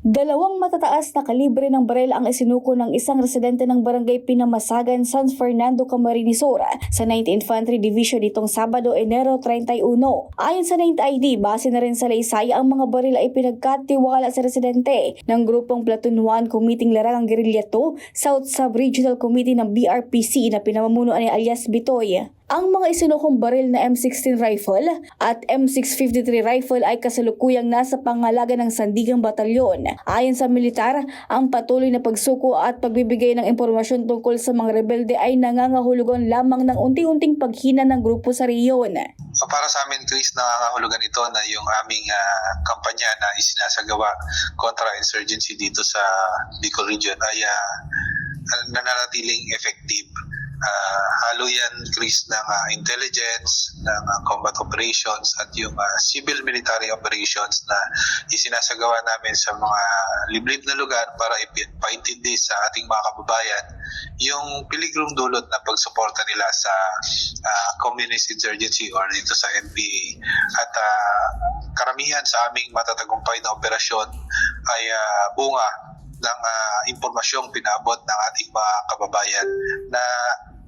Dalawang matataas na kalibre ng baril ang isinuko ng isang residente ng barangay Pinamasagan, San Fernando, Camarines Sur sa 9th Infantry Division nitong Sabado, Enero 31. Ayon sa 9th ID, base na rin sa laysay, ang mga baril ay pinagkatiwala sa residente ng grupong Platoon 1 Committing Larangang Guerrilla 2 South Sub-Regional Committee ng BRPC na pinamumunuan ni alias Bitoy. Ang mga isinukong baril na M16 rifle at M653 rifle ay kasalukuyang nasa pangalaga ng Sandigang Batalyon. Ayon sa militar, ang patuloy na pagsuko at pagbibigay ng impormasyon tungkol sa mga rebelde ay nangangahulugan lamang ng unti-unting paghina ng grupo sa rehiyon. Para sa amin, Chris, nangangahulugan ito na yung aming kampanya na isinasagawa kontra insurgency dito sa Bicol region ay nananatiling effective. Halo yan, Chris, ng intelligence, ng combat operations at yung civil military operations na isinasagawa namin sa mga liblib na lugar para ipaintindi sa ating mga kababayan yung piligrong dulot na pagsuporta nila sa communist insurgency or dito sa NPA. At karamihan sa aming matatagumpay na operasyon ay bunga ng impormasyong pinabot ng ating mga kababayan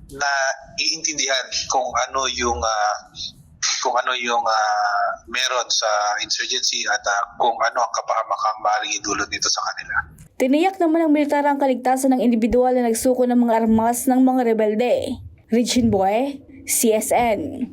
na iintindihan kung ano yung meron sa insurgency at kung ano ang kapahamakang maaaring idulot nito sa kanila. Tiniyak naman ng militar ang kaligtasan ng individual na nagsuko ng mga armas ng mga rebelde. Regine Boy, CSN.